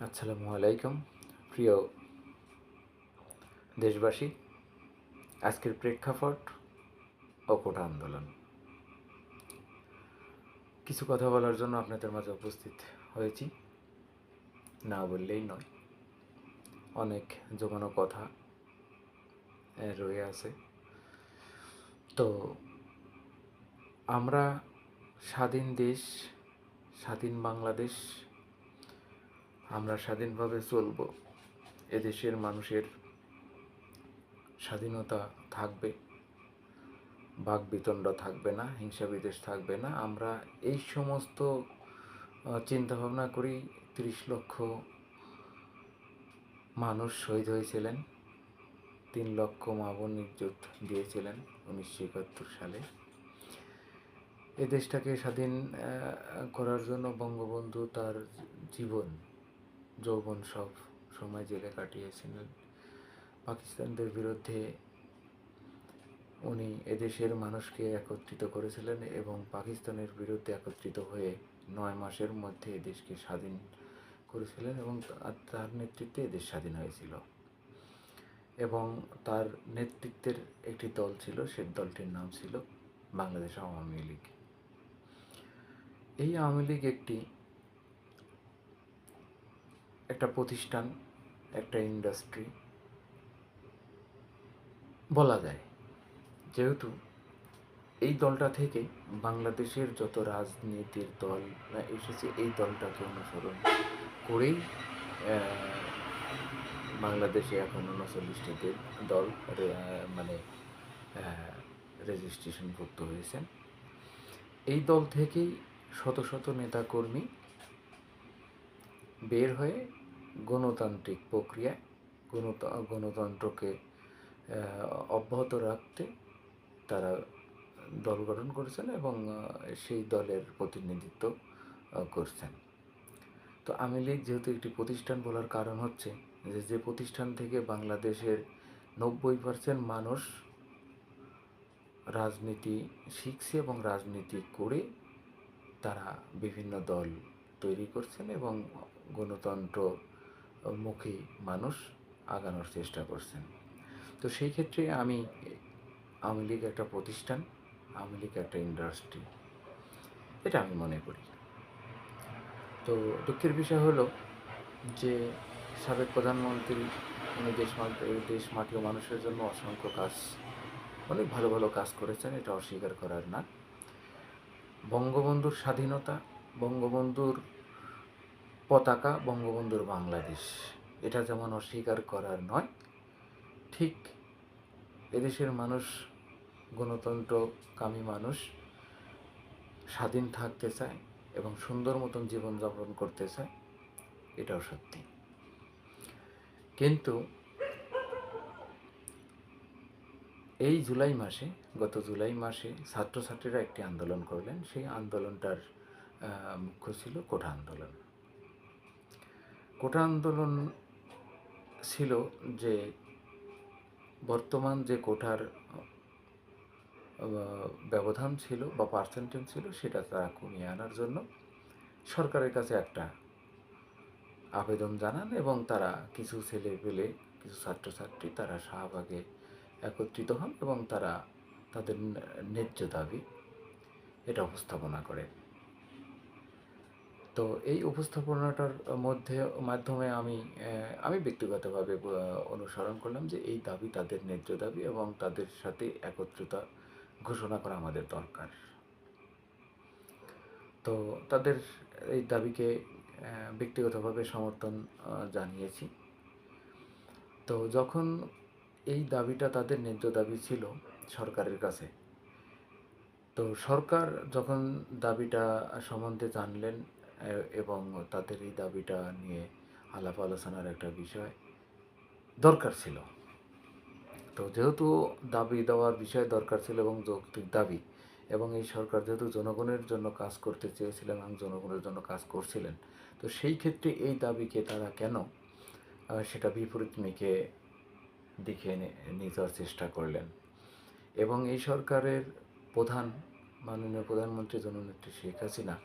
আসসালামু আলাইকুম প্রিয় দেশবাসী। আজকের প্রেক্ষাপট ও কোটা আন্দোলন। কিছু কথা বলার জন্য আপনাদের মাঝে উপস্থিত হয়েছি, না বললেই নয়। অনেক জমানো কথা রয়ে আছে। তো আমরা স্বাধীন দেশ, স্বাধীন বাংলাদেশ, আমরা স্বাধীনভাবে চলব। এদেশের মানুষের স্বাধীনতা থাকবে, বাকবিতণ্ড থাকবে না, হিংসা বিদ্বেষ থাকবে না। আমরা এই সমস্ত চিন্তাভাবনা করি। ৩০ লক্ষ মানুষ শহীদ হয়েছিলেন, ৩ লক্ষ মা বোন নির্যাত দিয়েছিলেন 1971 সালে। এ দেশটাকে স্বাধীন করার জন্য বঙ্গবন্ধু তার জীবন যৌবন সব সময় জেলে কাটিয়েছিলেন। পাকিস্তানদের বিরুদ্ধে উনি এদেশের মানুষকে একত্রিত করেছিলেন এবং পাকিস্তানের বিরুদ্ধে একত্রিত হয়ে 9 মাসের মধ্যে এদেশকে স্বাধীন করেছিলেন এবং তার নেতৃত্বে এদেশ স্বাধীন হয়েছিল। এবং তার নেতৃত্বের একটি দল ছিল, সেই দলটির নাম ছিল বাংলাদেশ আওয়ামী লীগ। এই আওয়ামী লীগ একটা প্রতিষ্ঠান, একটা ইন্ডাস্ট্রি বলা যায়। যেহেতু এই দলটা থেকে বাংলাদেশের যত রাজনীতির দল এসেছে, এই দলটাকে অনুসরণ করেই বাংলাদেশে এখন 39টি দল মানে রেজিস্ট্রেশনভুক্ত হয়েছেন। এই দল থেকেই শত শত নেতাকর্মী বের হয়ে গণতান্ত্রিক প্রক্রিয়ায় গণতন্ত্রকে অব্যাহত রাখতে তারা দল গঠন করেছেন এবং সেই দলের প্রতিনিধিত্ব করছেন। তো আওয়ামী লীগ যেহেতু একটি প্রতিষ্ঠান বলার কারণ হচ্ছে যে প্রতিষ্ঠান থেকে বাংলাদেশের 90% মানুষ রাজনীতি শিখছে এবং রাজনীতি করে তারা বিভিন্ন দল তৈরি করছেন এবং গণতন্ত্রমুখী মানুষ আগানোর চেষ্টা করছেন। তো সেই ক্ষেত্রে আওয়ামী লীগ একটা প্রতিষ্ঠান, আওয়ামী লীগ একটা ইন্ডাস্ট্রি, এটা আমি মনে করি। তো দুঃখের বিষয় হলো যে সাবেক প্রধানমন্ত্রী উনি দেশ মাটি ও মানুষের জন্য অসংখ্য কাজ, অনেক ভালো ভালো কাজ করেছেন, এটা অস্বীকার করার না। বঙ্গবন্ধুর স্বাধীনতা, বঙ্গবন্ধুর পতাকা, বঙ্গবন্ধুর বাংলাদেশ, এটা যেমন অস্বীকার করার নয়, ঠিক এদেশের মানুষ গণতন্ত্রকামী মানুষ স্বাধীন থাকতে চায় এবং সুন্দর মতন জীবনযাপন করতে চায়, এটাও সত্যি। কিন্তু এই গত জুলাই মাসে ছাত্রছাত্রীরা একটি আন্দোলন করলেন। সেই আন্দোলনটার মুখ্য ছিল কোটা আন্দোলন। কোটা আন্দোলন ছিল যে বর্তমান যে কোটার ব্যবধান ছিল বা পার্সেন্টেজ ছিল, সেটা তারা কমিয়ে আনার জন্য সরকারের কাছে একটা আবেদন জানান এবং তারা কিছু ছাত্রছাত্রী তারা শাহবাগে একত্রিত হন এবং তারা তাদের ন্যায্য দাবি এটা উপস্থাপনা করে। তো এই উপস্থাপনাটার মাধ্যমে আমি ব্যক্তিগতভাবে অনুসরণ করলাম যে এই দাবি তাদের ন্যায্য দাবি এবং তাদের সাথে একত্রিত ঘোষণা করা আমাদের দরকার। তো তাদের এই দাবিকে ব্যক্তিগতভাবে সমর্থন জানিয়েছি। তো যখন এই দাবিটা তাদের ন্যায্য দাবি ছিল সরকারের কাছে, তো সরকার যখন দাবিটা সম্বন্ধে জানলেন এবং তাদের এই দাবিটা নিয়ে আলাপ আলোচনার একটা বিষয় দরকার ছিল, তো যেহেতু দাবি দেওয়ার বিষয় দরকার ছিল এবং যৌক্তিক দাবি, এবং এই সরকার যেহেতু জনগণের জন্য কাজ করতে চেয়েছিলেন এবং জনগণের জন্য কাজ করছিলেন, তো সেই ক্ষেত্রে এই দাবিকে তারা কেন সেটা বিপরীত দিকে নিয়ে যাওয়ার চেষ্টা করলেন। এবং এই সরকারের মাননীয় প্রধানমন্ত্রী জননেত্রী শেখ হাসিনা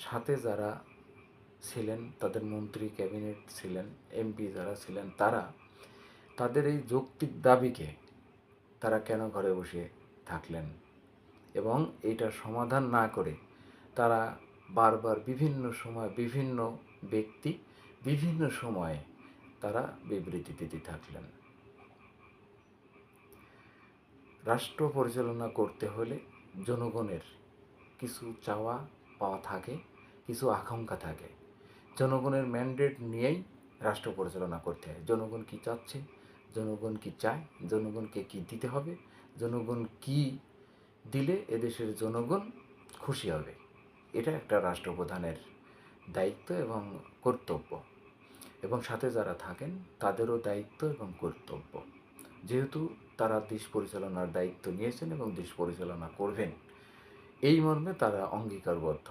সাথে যারা ছিলেন, তাদের মন্ত্রী ক্যাবিনেট ছিলেন, এমপি যারা ছিলেন, তারা তাদের এই যৌক্তিক দাবিকে তারা কেন ঘরে বসে থাকলেন এবং এইটার সমাধান না করে তারা বারবার বিভিন্ন সময় বিভিন্ন ব্যক্তি বিভিন্ন সময়ে তারা বিবৃতি দিতে থাকলেন। রাষ্ট্র পরিচালনা করতে হলে জনগণের কিছু চাওয়া পাওয়া থাকে, কিছু আকাঙ্ক্ষা থাকে। জনগণের ম্যান্ডেট নিয়েই রাষ্ট্র পরিচালনা করতে হয়। জনগণ কী চাচ্ছে, জনগণ কী চায়, জনগণকে কী দিতে হবে, জনগণ কী দিলে এদেশের জনগণ খুশি হবে, এটা একটা রাষ্ট্রপ্রধানের দায়িত্ব এবং কর্তব্য, এবং সাথে যারা থাকেন তাদেরও দায়িত্ব এবং কর্তব্য। যেহেতু তারা দেশ পরিচালনার দায়িত্ব নিয়েছেন এবং দেশ পরিচালনা করবেন, এই মর্মে তারা অঙ্গীকারবদ্ধ।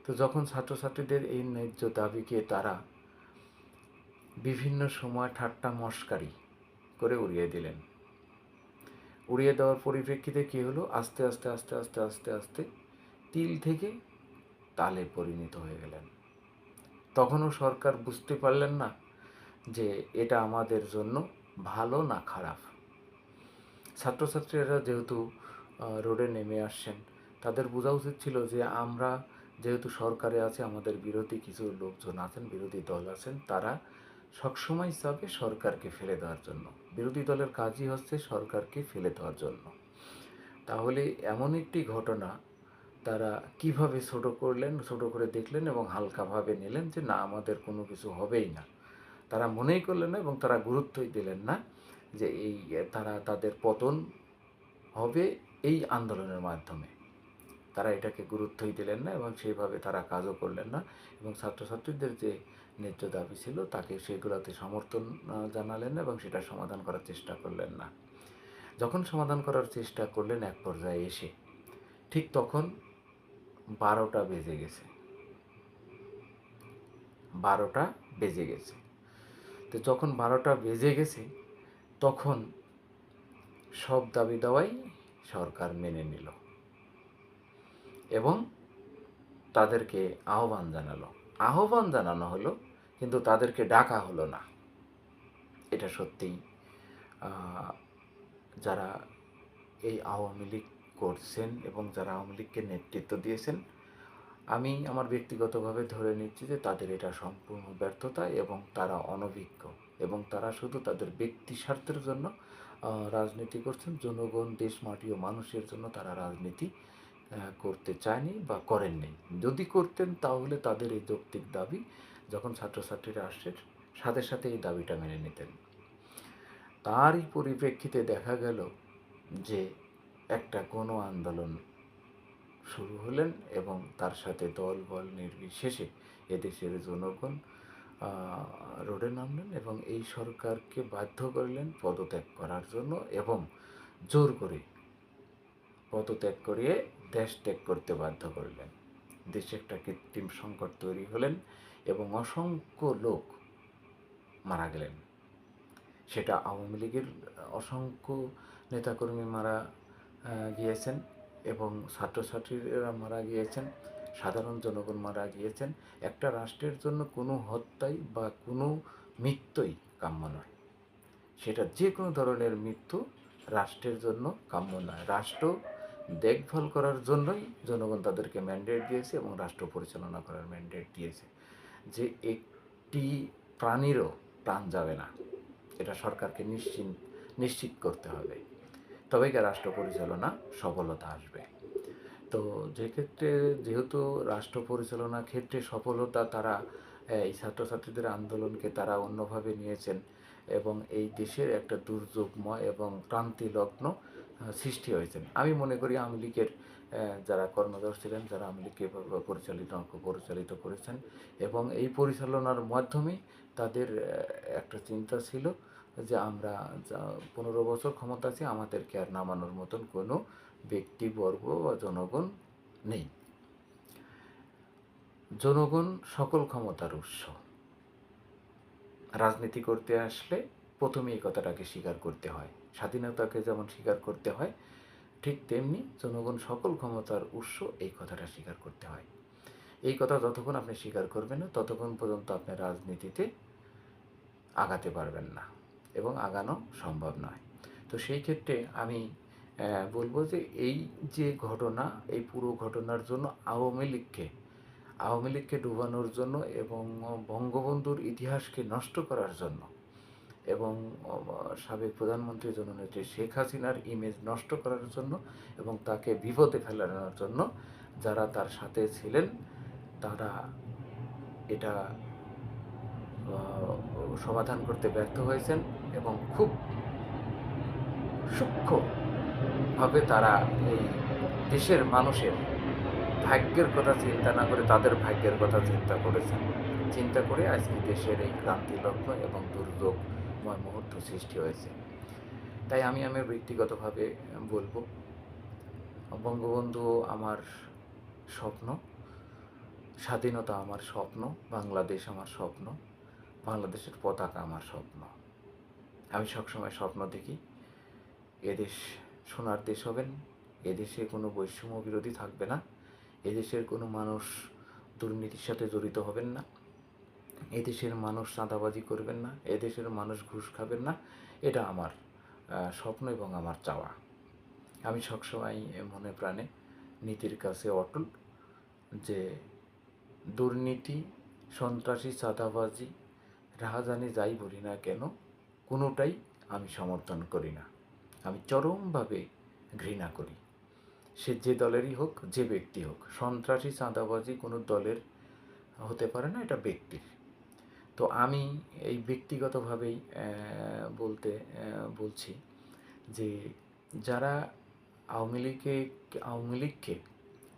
তো যখন ছাত্রছাত্রীদের এই ন্যায্য দাবিকে তারা বিভিন্ন সময় ঠাট্টা মশকারি করে উড়িয়ে দিলেন, উড়িয়ে দেওয়ার পরিপ্রেক্ষিতে কী হলো, আস্তে আস্তে আস্তে আস্তে আস্তে আস্তে তিল থেকে তালে পরিণত হয়ে গেলেন। তখনও সরকার বুঝতে পারলেন না যে এটা আমাদের জন্য ভালো না খারাপ। ছাত্রছাত্রীরা যেহেতু রোডে নেমে আসছেন, তাদের বোঝা উচিত ছিল যে আমরা যেহেতু সরকারে আছে, আমাদের বিরোধী কিছু লোকজন আছেন, বিরোধী দল আছেন, তারা সবসময় চাবে সরকারকে ফেলে দেওয়ার জন্য। বিরোধী দলের কাজই হচ্ছে সরকারকে ফেলে দেওয়ার জন্য। তাহলে এমন একটি ঘটনা তারা কিভাবে ছোট করলেন, ছোট করে দেখলেন এবং হালকাভাবে নিলেন যে না, আমাদের কোনো কিছু হবেই না। তারা মনেই করলেন না এবং তারা গুরুত্বই দিলেন না যে এই তাদের পতন হবে এই আন্দোলনের মাধ্যমে। তারা এটাকে গুরুত্বই দিলেন না এবং সেইভাবে তারা কাজও করলেন না, এবং ছাত্রছাত্রীদের যে ন্যায্য দাবি ছিল তাকে সেগুলোতে সমর্থন জানালেন না এবং সেটা সমাধান করার চেষ্টা করলেন না। যখন সমাধান করার চেষ্টা করলেন এক পর্যায়ে এসে, ঠিক তখন 12টা বেজে গেছে। 12টা বেজে গেছে। তো যখন 12টা বেজে গেছে, তখন সব দাবি দাওয়াই সরকার মেনে নিল এবং তাদেরকে আহ্বান জানানো হলো, কিন্তু তাদেরকে ডাকা হলো না। এটা সত্যিই যারা এই আওয়ামী লীগ করছেন এবং যারা আওয়ামী লীগকে নেতৃত্ব দিয়েছেন, আমি আমার ব্যক্তিগতভাবে ধরে নিচ্ছি যে তাদের এটা সম্পূর্ণ ব্যর্থতা এবং তারা অনভিজ্ঞ এবং তারা শুধু তাদের ব্যক্তি স্বার্থের জন্য রাজনীতি করছেন। জনগণ, দেশ, মাটি ও মানুষের জন্য তারা রাজনীতি করতে চায়নি বা করেননি। যদি করতেন তাহলে তাদের এই যৌক্তিক দাবি যখন ছাত্রছাত্রীরা আসছে, সাথে সাথে এই দাবিটা মেনে নিতেন। তারই পরিপ্রেক্ষিতে দেখা গেল যে একটা গণ আন্দোলন শুরু হলেন এবং তার সাথে দল বল নির্বিশেষে এদেশের জনগণ রোডে নামলেন এবং এই সরকারকে বাধ্য করলেন পদত্যাগ করার জন্য এবং জোর করে পদত্যাগ করিয়ে দেশ ত্যাগ করতে বাধ্য করলেন। দেশে একটা কৃত্রিম সংকট তৈরি হলেন এবং অসংখ্য লোক মারা গেলেন। সেটা আওয়ামী লীগের অসংখ্য নেতাকর্মী মারা গিয়েছেন এবং ছাত্রছাত্রীরা মারা গিয়েছেন, সাধারণ জনগণ মারা গিয়েছেন। একটা রাষ্ট্রের জন্য কোনো হত্যাই বা কোনো মৃত্যুই কাম্য নয়। সেটা যে কোনো ধরনের মৃত্যু রাষ্ট্রের জন্য কাম্য নয়। রাষ্ট্র দেখভাল করার জন্যই জনগণ তাদেরকে ম্যান্ডেট দিয়েছে এবং রাষ্ট্র পরিচালনা করার ম্যান্ডেট দিয়েছে। যে একটি প্রাণীরও প্রাণ যাবে না, এটা সরকারকে নিশ্চিত করতে হবে, তবেই রাষ্ট্র পরিচালনা সফলতা আসবে। তো যেহেতু রাষ্ট্র পরিচালনার ক্ষেত্রে সফলতা তারা এই ছাত্রছাত্রীদের আন্দোলনকে তারা অন্যভাবে নিয়েছেন এবং এই দেশের একটা দুর্যোগময় এবং ক্রান্তিলগ্ন সৃষ্টি হয়েছেন। আমি মনে করি আওয়ামী লীগের যারা কর্ণধার ছিলেন, যারা আওয়ামী লীগকে পরিচালিত করেছেন এবং এই পরিচালনার মাধ্যমেই তাদের একটা চিন্তা ছিল যে আমরা 15 বছর ক্ষমতা আছি, আমাদেরকে আর নামানোর মতন কোনো ব্যক্তিবর্গ বা জনগণ নেই। জনগণ সকল ক্ষমতার উৎস। রাজনীতি করতে আসলে প্রথমে এই কথাটাকে স্বীকার করতে হয়। স্বাধীনতাকে যেমন স্বীকার করতে হয়, ঠিক তেমনি জনগণ সকল ক্ষমতার উৎস, এই কথাটা স্বীকার করতে হয়। এই কথা যতক্ষণ আপনি স্বীকার করবেন না, ততক্ষণ পর্যন্ত আপনি রাজনীতিতে আগাতে পারবেন না এবং আগানো সম্ভব নয়। তো সেই ক্ষেত্রে আমি বলব যে এই যে ঘটনা, এই পুরো ঘটনার জন্য আওয়ামী লীগকে ডুবানোর জন্য এবং বঙ্গবন্ধুর ইতিহাসকে নষ্ট করার জন্য এবং সাবেক প্রধানমন্ত্রী জননেত্রী শেখ হাসিনার ইমেজ নষ্ট করার জন্য এবং তাকে বিপদে ফেলানোর জন্য যারা তার সাথে ছিলেন, তারা এটা সমাধান করতে ব্যর্থ হয়েছেন এবং খুব সূক্ষ্মভাবে তারা এই দেশের মানুষের ভাগ্যের কথা চিন্তা না করে তাদের ভাগ্যের কথা চিন্তা করেছেন। চিন্তা করে আজকে দেশের এই ক্রান্তিলগ্ন এবং দুর্যোগময় মুহূর্ত সৃষ্টি হয়েছে। তাই আমি আমার ব্যক্তিগতভাবে বলব, বঙ্গবন্ধু আমার স্বপ্ন, স্বাধীনতা আমার স্বপ্ন, বাংলাদেশ আমার স্বপ্ন, বাংলাদেশের পতাকা আমার স্বপ্ন। আমি সবসময় স্বপ্ন দেখি এদেশ সোনার দেশ হবেন, এদেশে কোনো বৈষম্য বিরোধী থাকবে না, এদেশের কোনো মানুষ দুর্নীতির সাথে জড়িত হবেন না, এদেশের মানুষ চাঁদাবাজি করবেন না, এদেশের মানুষ ঘুষ খাবেন না। এটা আমার স্বপ্ন এবং আমার চাওয়া। আমি সবসময় মনে প্রাণে নীতির কাছে অটল, যে দুর্নীতি, সন্ত্রাসী, চাঁদাবাজি, রাহাজানি যাই বলি না কেন, কোনোটাই আমি সমর্থন করি না। আমি চরমভাবে ঘৃণা করি, সে যে দলেরই হোক, যে ব্যক্তি হোক। সন্ত্রাসী, চাঁদাবাজি কোনো দলের হতে পারে না, এটা ব্যক্তির। তো আমি এই ব্যক্তিগতভাবেই বলছি যে যারা আওয়ামী লীগকে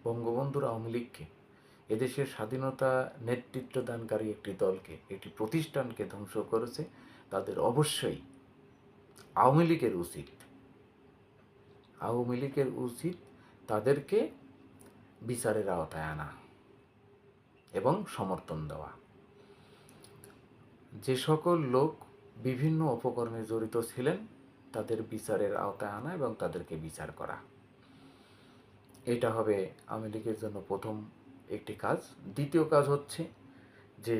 বঙ্গবন্ধুর আওয়ামী লীগকে, এদেশের স্বাধীনতা নেতৃত্ব দানকারী একটি দলকে, একটি প্রতিষ্ঠানকে ধ্বংস করেছে, তাদের অবশ্যই আওয়ামী লীগের উচিত তাদেরকে বিচারের আওতায় আনা এবং সমর্থন দেওয়া। যে সকল লোক বিভিন্ন অপকর্মে জড়িত ছিলেন, তাদের বিচারের আওতায় আনা এবং তাদেরকে বিচার করা, এটা হবে আওয়ামী লীগের জন্য প্রথম একটি কাজ। দ্বিতীয় কাজ হচ্ছে যে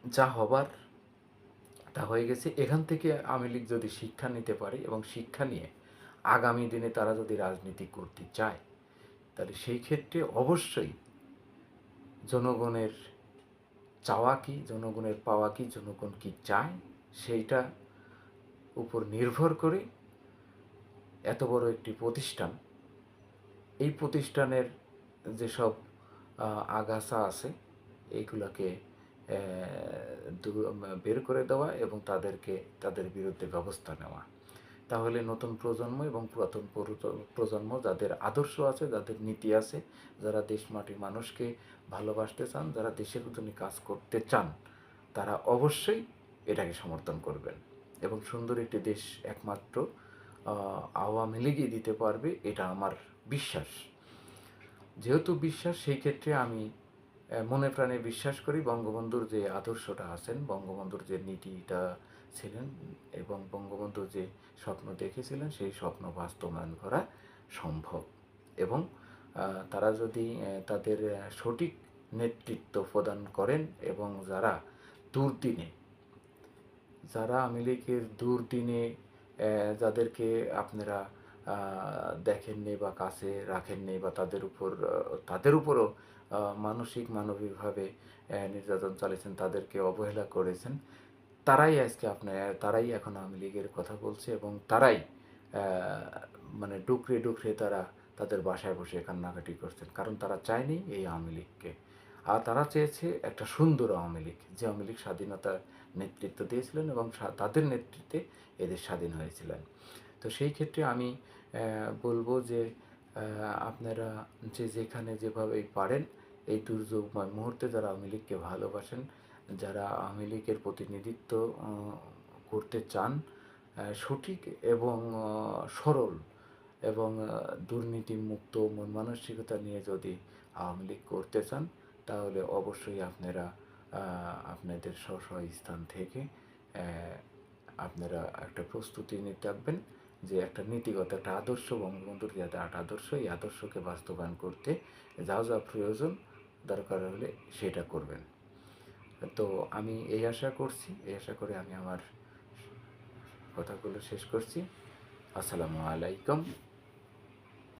যা হবার তা হয়ে গেছে, এখান থেকে আওয়ামী লীগ যদি শিক্ষা নিতে পারে এবং শিক্ষা নিয়ে আগামী দিনে তারা যদি রাজনীতি করতে চায়, তাহলে সেই ক্ষেত্রে অবশ্যই জনগণের চাওয়া কী, জনগণের পাওয়া কী, জনগণ কী চায়, সেইটা উপর নির্ভর করে এত বড় একটি প্রতিষ্ঠান, এই প্রতিষ্ঠানের যেসব আগাছা আছে এইগুলোকে বের করে দেওয়া এবং তাদের বিরুদ্ধে ব্যবস্থা নেওয়া। তাহলে নতুন প্রজন্ম এবং পুরাতন প্রজন্ম, যাদের আদর্শ আছে, যাদের নীতি আছে, যারা দেশ মাটির মানুষকে ভালোবাসতে চান, যারা দেশের জন্য কাজ করতে চান, তারা অবশ্যই এটাকে সমর্থন করবেন এবং সুন্দর একটি দেশ একমাত্র আওয়ামী লীগই দিতে পারবে, এটা আমার বিশ্বাস। যেহেতু বিশ্বাস, সেই ক্ষেত্রে আমি মনে প্রাণে বিশ্বাস করি বঙ্গবন্ধুর যে আদর্শটা আছেন, বঙ্গবন্ধুর যে নীতিটা ছিলেন এবং বঙ্গবন্ধু যে স্বপ্ন দেখেছিলেন, সেই স্বপ্ন বাস্তবায়ন করা সম্ভব। এবং তারা যদি তাদের সঠিক নেতৃত্ব প্রদান করেন এবং যারা আওয়ামী লীগের দুর্দিনে যাদেরকে আপনারা দেখেননি বা কাছে রাখেননি বা তাদের উপরও মানবিকভাবে নির্যাতন চালিয়েছেন, তাদেরকে অবহেলা করেছেন, তারাই এখন আওয়ামী লীগের কথা বলছে এবং তারাই মানে ডুকরে ডুকরে তারা তাদের বাসায় বসে কান্নাকাটি করছেন, কারণ তারা চায়নি এই আওয়ামী লীগকে। আর তারা চেয়েছে একটা সুন্দর আওয়ামী লীগ, যে আওয়ামী লীগ স্বাধীনতার নেতৃত্ব দিয়েছিলেন এবং তাদের নেতৃত্বে এদের স্বাধীন হয়েছিলেন। তো সেই ক্ষেত্রে আমি বলবো যে আপনারা যেখানে যেভাবেই পারেন, এই দুর্যোগময় মুহূর্তে যারা আওয়ামী লীগকে ভালোবাসেন, যারা আওয়ামী লীগের প্রতিনিধিত্ব করতে চান, সঠিক এবং সরল এবং দুর্নীতিমুক্ত মন মানসিকতা নিয়ে যদি আওয়ামী লীগ করতে চান, তাহলে অবশ্যই আপনারা আপনাদের স্ব স্থান থেকে আপনারা একটা প্রস্তুতি নিতে থাকবেন যে একটা নীতিগত একটা আদর্শ, বঙ্গবন্ধুর যে একটা আদর্শ, এই আদর্শকে বাস্তবায়ন করতে যা যা প্রয়োজন দরকার হলে সেটা করবেন। তো আমি এই আশা করছি, এই আশা করে আমি আমার কথাগুলো শেষ করছি। আসসালামু আলাইকুম।